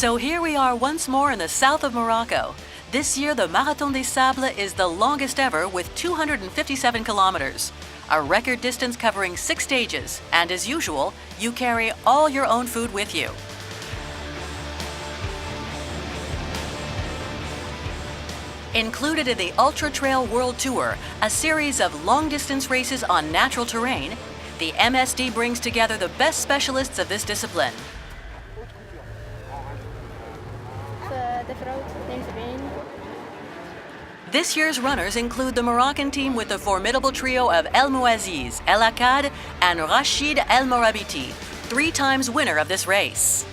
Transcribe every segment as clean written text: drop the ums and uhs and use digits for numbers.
So here we are once more in the south of Morocco. This year, the Marathon des Sables is the longest ever with 257 kilometers. A record distance covering 6 stages, and as usual, you carry all your own food with you. Included in the Ultra Trail World Tour, a series of long-distance races on natural terrain, the MSD brings together the best specialists of this discipline. This year's runners include the Moroccan team with the formidable trio of El Mouaziz, El Akkad, and Rachid El Morabiti, 3 times winner of this race.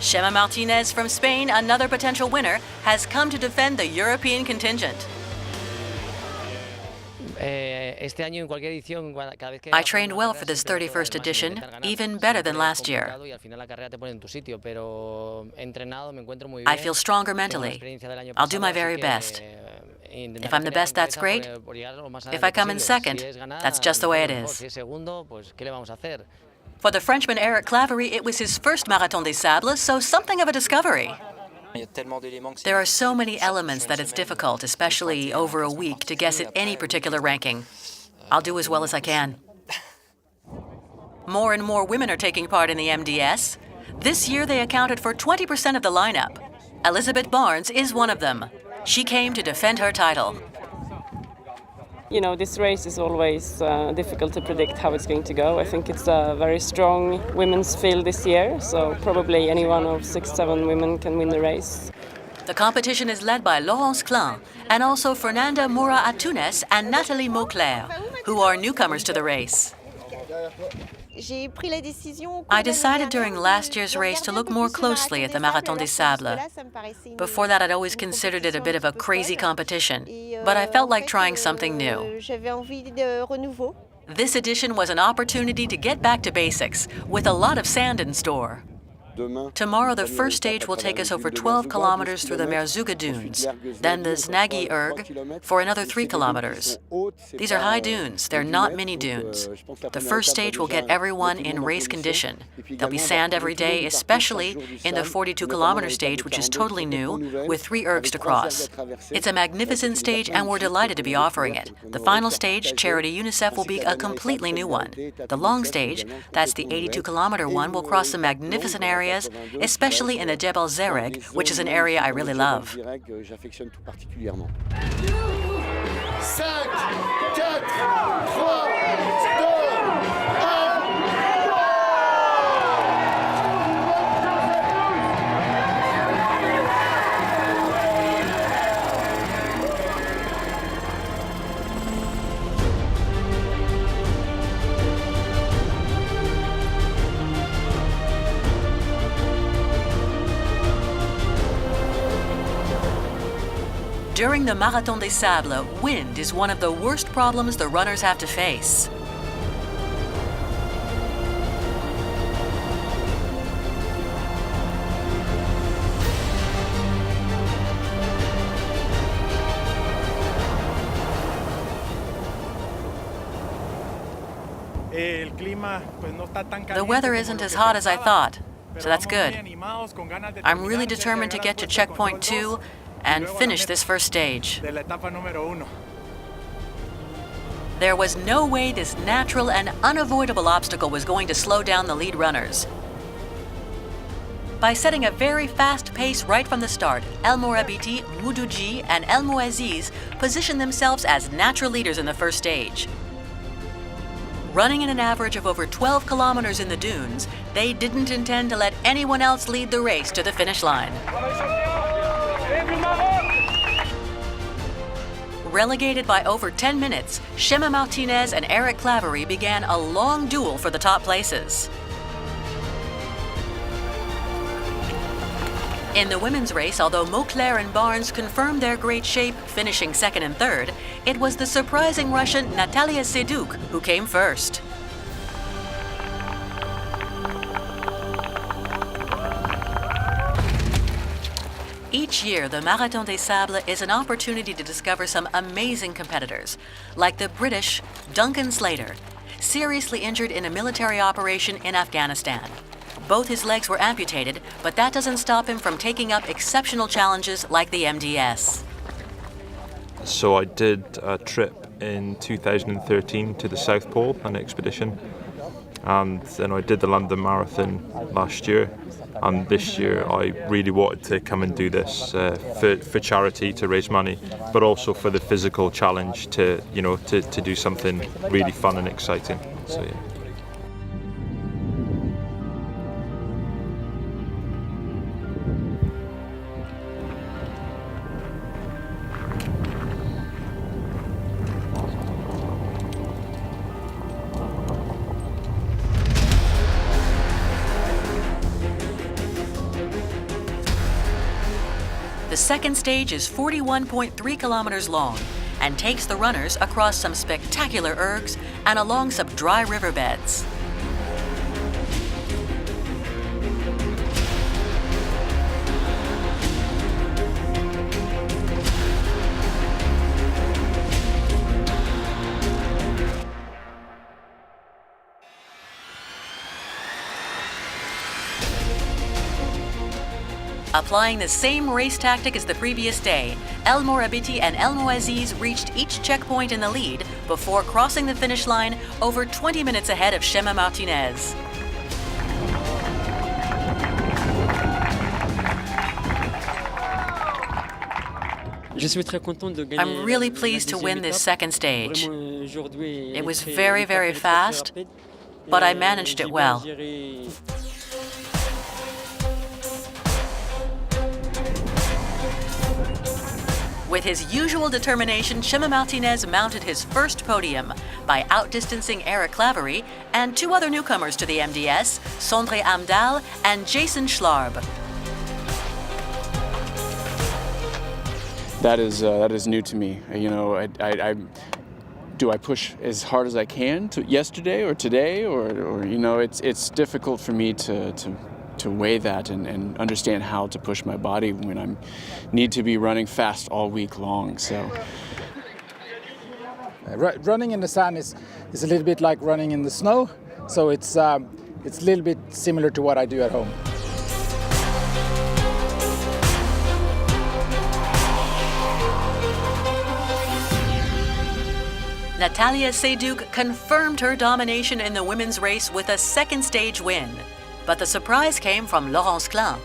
Chema Martinez from Spain, another potential winner, has come to defend the European contingent. I trained well for this 31st edition, even better than last year. I feel stronger mentally. I'll do my very best. If I'm the best, that's great. If I come in second, that's just the way it is. For the Frenchman Eric Claverie, it was his first Marathon des Sables, so something of a discovery. There are so many elements that it's difficult, especially over a week, to guess at any particular ranking. I'll do as well as I can. More and more women are taking part in the MDS. This year, they accounted for 20% of the lineup. Elizabeth Barnes is one of them. She came to defend her title. You know, this race is always difficult to predict how it's going to go. I think it's a very strong women's field this year, so probably any one of 6-7 women can win the race. The competition is led by Laurence Klein and also Fernanda Moura Atunes and Nathalie Mauclair, who are newcomers to the race. I decided during last year's race to look more closely at the Marathon des Sables. Before that, I'd always considered it a bit of a crazy competition, but I felt like trying something new. This edition was an opportunity to get back to basics, with a lot of sand in store. Tomorrow, the first stage will take us over 12 kilometers through the Merzouga dunes, then the Znagi Erg for another 3 kilometers. These are high dunes, they're not mini dunes. The first stage will get everyone in race condition. There'll be sand every day, especially in the 42-kilometer stage, which is totally new, with 3 ergs to cross. It's a magnificent stage, and we're delighted to be offering it. The final stage, Charity UNICEF, will be a completely new one. The long stage, that's the 82-kilometer one, will cross some magnificent areas, especially in the Jebel Zereg, which is an area I really love. 5, 4, 3, 2, 1. During the Marathon des Sables, wind is one of the worst problems the runners have to face. The weather isn't as hot as I thought, so that's good. I'm really determined to get to checkpoint 2 and finish this first stage. There was no way this natural and unavoidable obstacle was going to slow down the lead runners. By setting a very fast pace right from the start, El Morabiti, Moudouji, and El Mouaziz positioned themselves as natural leaders in the first stage. Running in an average of over 12 kilometers in the dunes, they didn't intend to let anyone else lead the race to the finish line. Relegated by over 10 minutes, Chema Martinez and Eric Claverie began a long duel for the top places. In the women's race, although Mauclair and Barnes confirmed their great shape, finishing second and third, it was the surprising Russian Natalia Seduk who came first. Each year, the Marathon des Sables is an opportunity to discover some amazing competitors, like the British Duncan Slater, seriously injured in a military operation in Afghanistan. Both his legs were amputated, but that doesn't stop him from taking up exceptional challenges like the MDS. So I did a trip in 2013 to the South Pole, an expedition, and then I did the London Marathon last year. And this year I really wanted to come and do this for charity, to raise money, but also for the physical challenge to do something really fun and exciting. So yeah. The second stage is 41.3 kilometers long and takes the runners across some spectacular ergs and along some dry riverbeds. Applying the same race tactic as the previous day, El Morabiti and El Moaziz reached each checkpoint in the lead before crossing the finish line over 20 minutes ahead of Chema Martinez. I'm really pleased to win this second stage. It was very, very fast, but I managed it well. With his usual determination, Chema Martinez mounted his first podium by outdistancing Eric Claverie and two other newcomers to the MDS, Sondre Amdal and Jason Schlarb. That is new to me. You know, do I push as hard as I can yesterday or today, or you know, it's difficult for me to weigh that and understand how to push my body when I need to be running fast all week long. So running in the sun is a little bit like running in the snow. So it's a little bit similar to what I do at home. Natalia Seydoux confirmed her domination in the women's race with a second stage win. But the surprise came from Laurence Klein.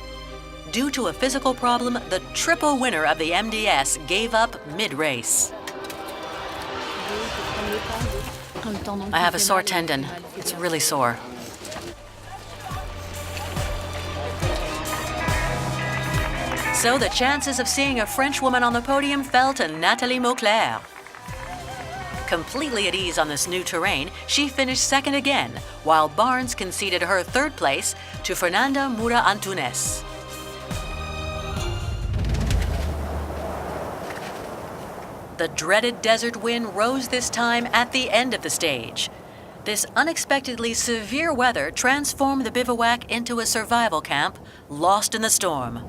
Due to a physical problem, the triple winner of the MDS gave up mid-race. I have a sore tendon. It's really sore. So the chances of seeing a French woman on the podium fell to Nathalie Mauclair. Completely at ease on this new terrain, she finished second again, while Barnes conceded her third place to Fernanda Moura Antunes. The dreaded desert wind rose this time at the end of the stage. This unexpectedly severe weather transformed the bivouac into a survival camp, lost in the storm.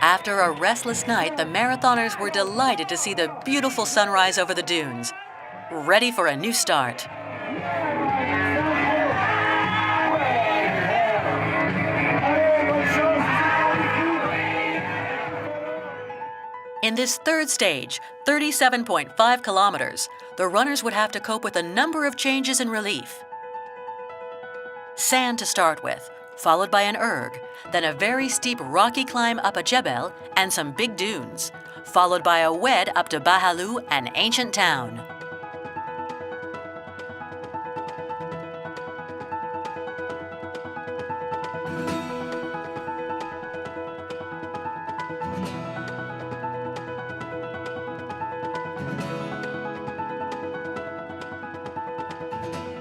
After a restless night, the marathoners were delighted to see the beautiful sunrise over the dunes, ready for a new start. In this third stage, 37.5 kilometers, the runners would have to cope with a number of changes in relief. Sand to start with, followed by an erg, then a very steep rocky climb up a jebel and some big dunes, followed by a wed up to Bahalou, an ancient town.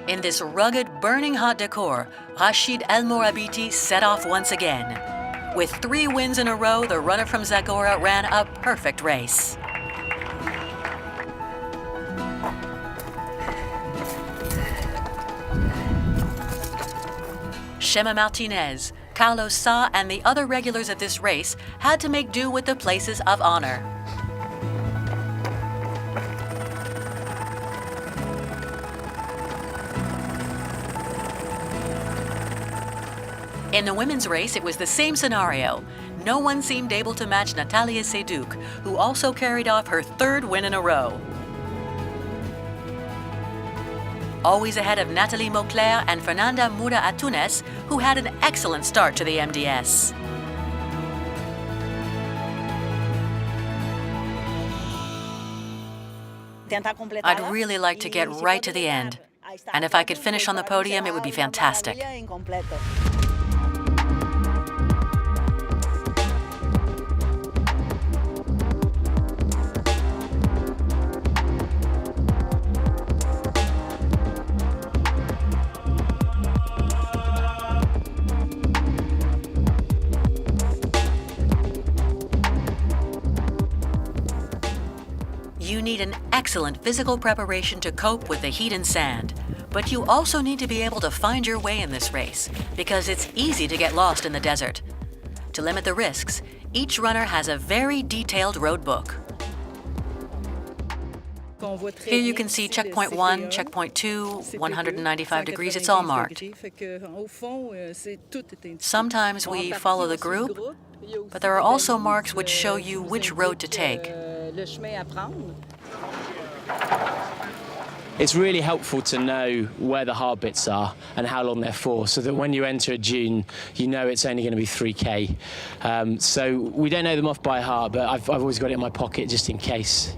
In this rugged, burning hot decor, Rachid El Morabiti set off once again. With 3 wins in a row, the runner from Zagora ran a perfect race. Chema Martinez, Carlos Sa and the other regulars of this race had to make do with the places of honor. In the women's race, it was the same scenario. No one seemed able to match Natalia Seydoux, who also carried off her third win in a row. Always ahead of Nathalie Mauclair and Fernanda Moura Atunes, who had an excellent start to the MDS. I'd really like to get right to the end, and if I could finish on the podium, it would be fantastic. You need an excellent physical preparation to cope with the heat and sand. But you also need to be able to find your way in this race, because it's easy to get lost in the desert. To limit the risks, each runner has a very detailed road book. Here you can see checkpoint 1, checkpoint 2, 195 degrees, it's all marked. Sometimes we follow the group, but there are also marks which show you which road to take. It's really helpful to know where the hard bits are and how long they're for, so that when you enter a dune, you know it's only going to be 3K. So we don't know them off by heart, but I've always got it in my pocket just in case.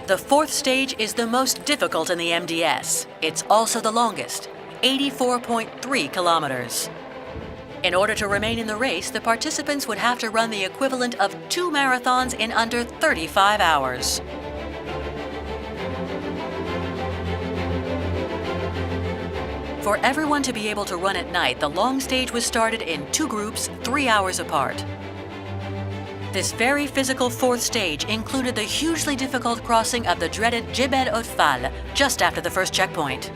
The fourth stage is the most difficult in the MDS. It's also the longest, 84.3 kilometers. In order to remain in the race, the participants would have to run the equivalent of 2 marathons in under 35 hours. For everyone to be able to run at night, the long stage was started in 2 groups, 3 hours apart. This very physical fourth stage included the hugely difficult crossing of the dreaded Djebel Haut-Fall just after the first checkpoint.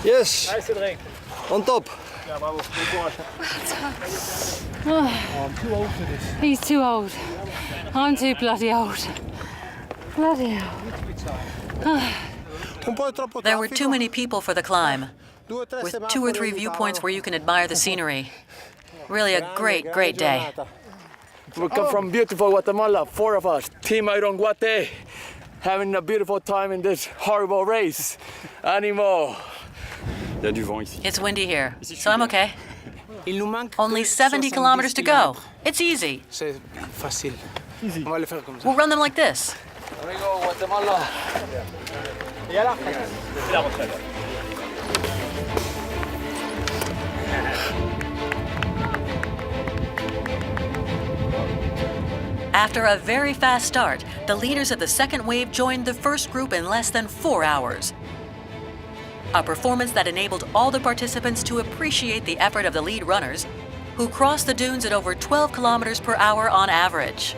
Yes, on top. He's too old. I'm too bloody old. Bloody hell. There were too many people for the climb, with 2 or 3 viewpoints where you can admire the scenery. Really a great, great day. We come from beautiful Guatemala, 4 of us, Team Iron Guate, having a beautiful time in this horrible race. Animo. It's windy here, so I'm okay. Only 70 kilometers to go. It's easy. We'll run them like this. After a very fast start, the leaders of the second wave joined the first group in less than 4 hours. A performance that enabled all the participants to appreciate the effort of the lead runners, who crossed the dunes at over 12 kilometers per hour on average.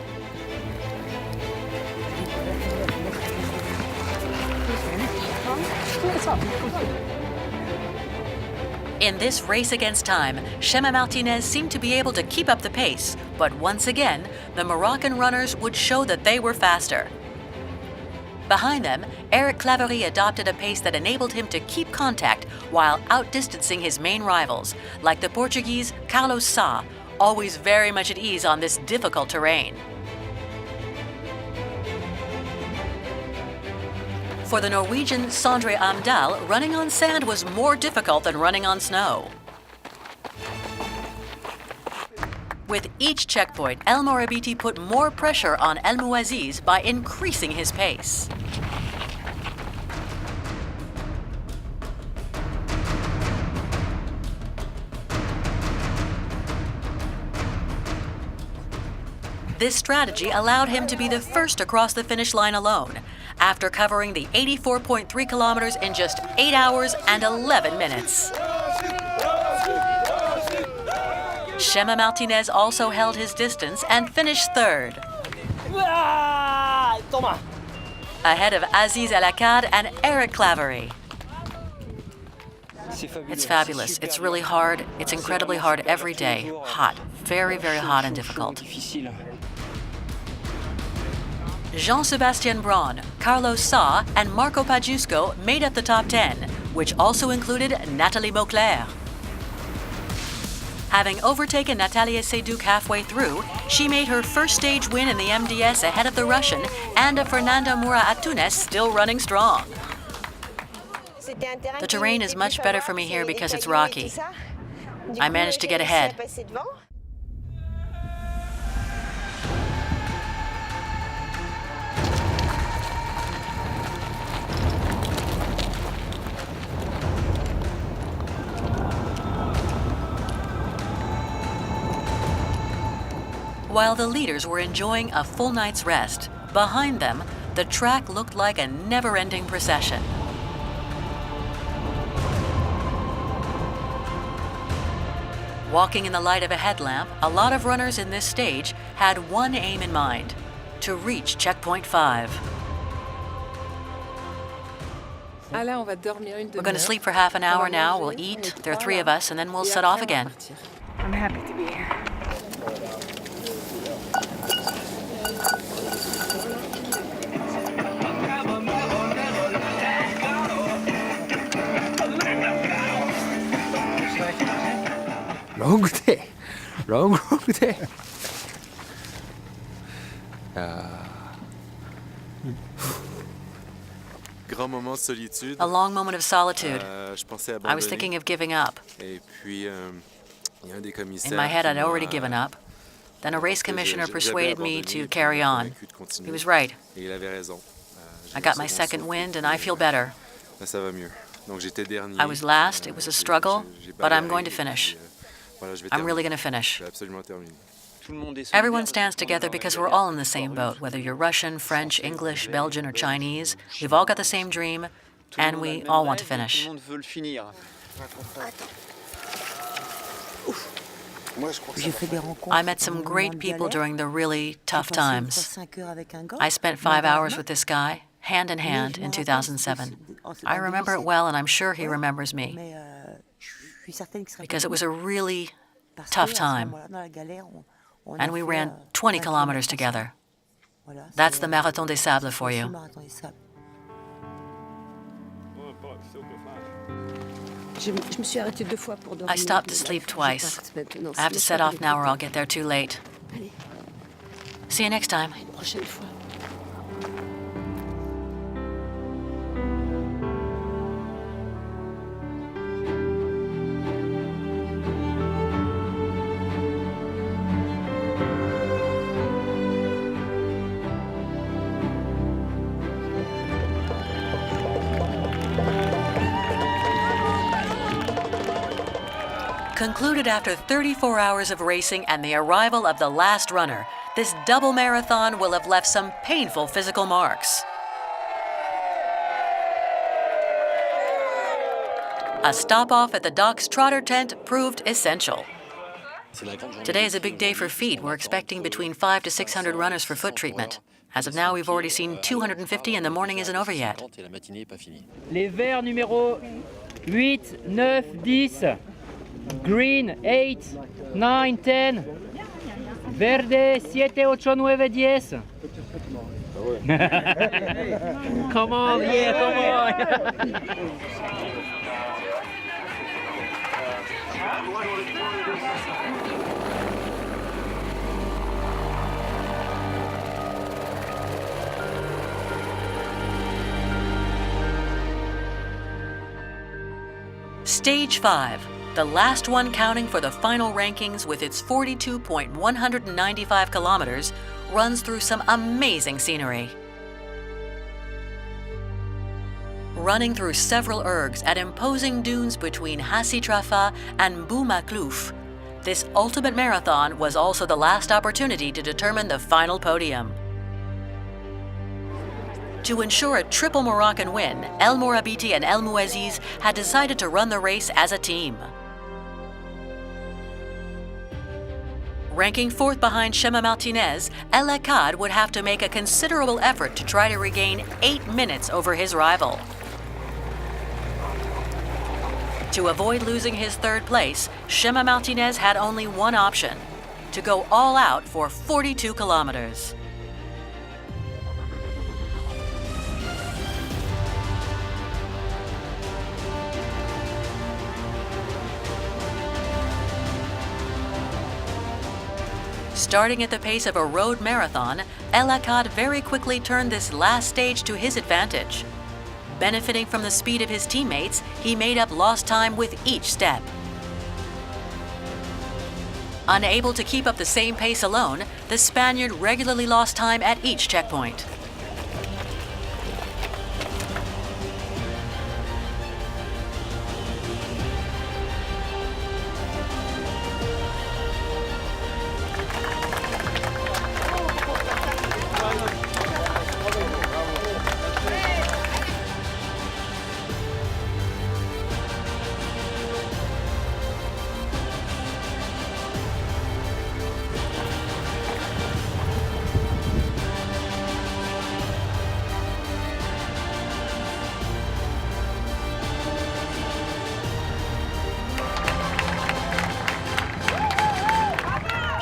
In this race against time, Chema Martinez seemed to be able to keep up the pace, but once again, the Moroccan runners would show that they were faster. Behind them, Eric Claverie adopted a pace that enabled him to keep contact while outdistancing his main rivals, like the Portuguese Carlos Sa, always very much at ease on this difficult terrain. For the Norwegian Sondre Amdal, running on sand was more difficult than running on snow. With each checkpoint, El Morabiti put more pressure on El Mouaziz by increasing his pace. This strategy allowed him to be the first to cross the finish line alone, after covering the 84.3 kilometers in just 8 hours and 11 minutes. Chema Martinez also held his distance and finished third. ahead of Aziz El Akkad and Eric Claverie. It's fabulous. It's really hard. It's incredibly hard every day. Hot. Very, very hot and difficult. Jean-Sébastien Braun, Carlos Sa, and Marco Pajusco made up the top 10, which also included Nathalie Beauclair. Having overtaken Natalia Seydoux halfway through, she made her first stage win in the MDS ahead of the Russian and of Fernanda Moura Atunes still running strong. The terrain is much better for me here because it's rocky. I managed to get ahead. While the leaders were enjoying a full night's rest, behind them, the track looked like a never-ending procession. Walking in the light of a headlamp, a lot of runners in this stage had one aim in mind: to reach checkpoint 5. We're going to sleep for half an hour now, we'll eat, there are 3 of us, and then we'll set off again. I'm happy to be here. Long day. Long day. A long moment of solitude. I was thinking of giving up. In my head, I'd already given up. Then a race commissioner persuaded me to carry on. He was right. I got my second wind and I feel better. I was last, it was a struggle, but I'm going to finish. I'm really going to finish. Everyone stands together because we're all in the same boat, whether you're Russian, French, English, Belgian, or Chinese. We've all got the same dream, and we all want to finish. I met some great people during the really tough times. I spent 5 hours with this guy, hand in hand, in 2007. I remember it well, and I'm sure he remembers me, because it was a really tough time. And we ran 20 kilometers together. That's the Marathon des Sables for you. I stopped to sleep twice. I have to set off now or I'll get there too late. See you next time. Concluded after 34 hours of racing and the arrival of the last runner, this double marathon will have left some painful physical marks. A stop-off at the Doc's Trotter tent proved essential. Today is a big day for feet. We're expecting between 500 to 600 runners for foot treatment. As of now, we've already seen 250 and the morning isn't over yet. Les verts numéro 8, 9, 10. Green 8, 9, 10. Verde 7, 8, 9, 10. Come on, yeah, come on. Stage 5. The last one counting for the final rankings with its 42.195 kilometers, runs through some amazing scenery. Running through several ergs at imposing dunes between Hassi Trafa and Bou Maklouf, this ultimate marathon was also the last opportunity to determine the final podium. To ensure a triple Moroccan win, El Morabiti and El Mouaziz had decided to run the race as a team. Ranking fourth behind Chema Martinez, El Akkad would have to make a considerable effort to try to regain 8 minutes over his rival. To avoid losing his third place, Chema Martinez had only one option: to go all out for 42 kilometers. Starting at the pace of a road marathon, El Akkad very quickly turned this last stage to his advantage. Benefiting from the speed of his teammates, he made up lost time with each step. Unable to keep up the same pace alone, the Spaniard regularly lost time at each checkpoint.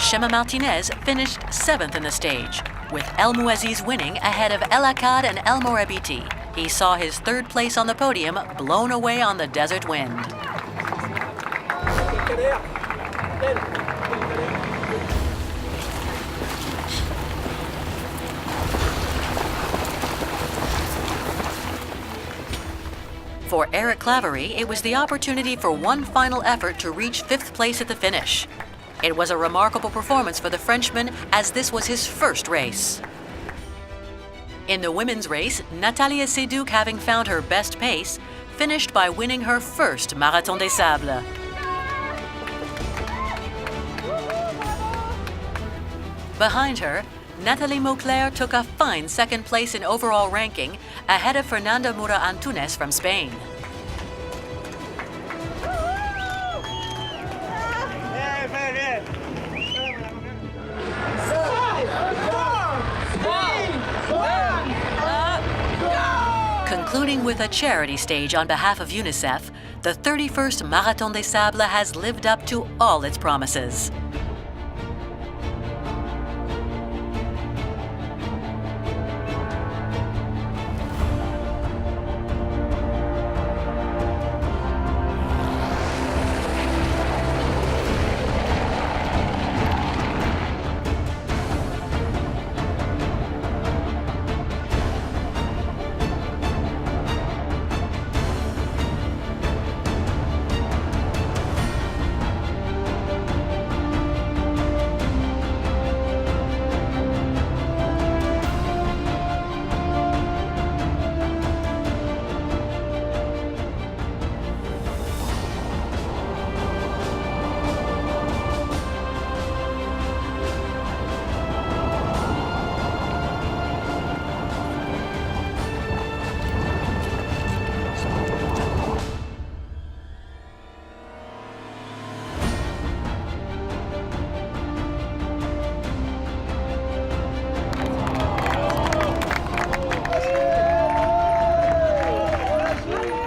Chema Martinez finished 7th in the stage, with El Mouaziz winning ahead of El Akkad and El Morabiti. He saw his third place on the podium blown away on the desert wind. For Eric Claverie, it was the opportunity for one final effort to reach 5th place at the finish. It was a remarkable performance for the Frenchman, as this was his first race. In the women's race, Natalia Seydoux, having found her best pace, finished by winning her first Marathon des Sables. Behind her, Nathalie Mauclair took a fine second place in overall ranking, ahead of Fernanda Mura Antunes from Spain. Concluding with a charity stage on behalf of UNICEF, the 31st Marathon des Sables has lived up to all its promises.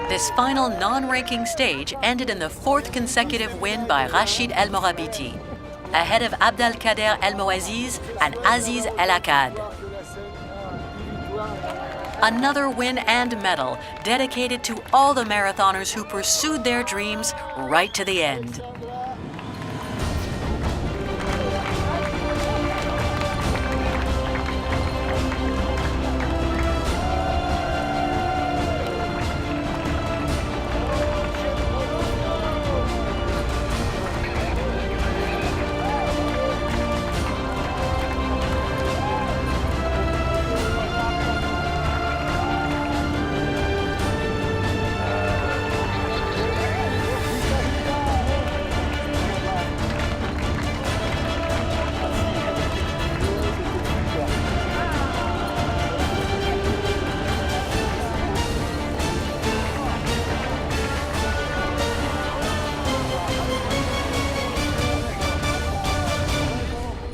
This final non-ranking stage ended in the 4th consecutive win by Rachid El Morabiti, ahead of Abdelkader El Mouaziz and Aziz El Akkad. Another win and medal dedicated to all the marathoners who pursued their dreams right to the end.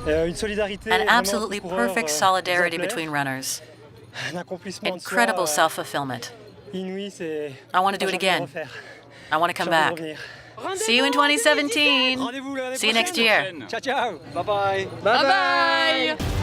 An absolutely perfect solidarity between runners. Incredible self-fulfillment. I want to do it again. I want to come back. See you in 2017. See you next year. Ciao, ciao. Bye-bye. Bye-bye.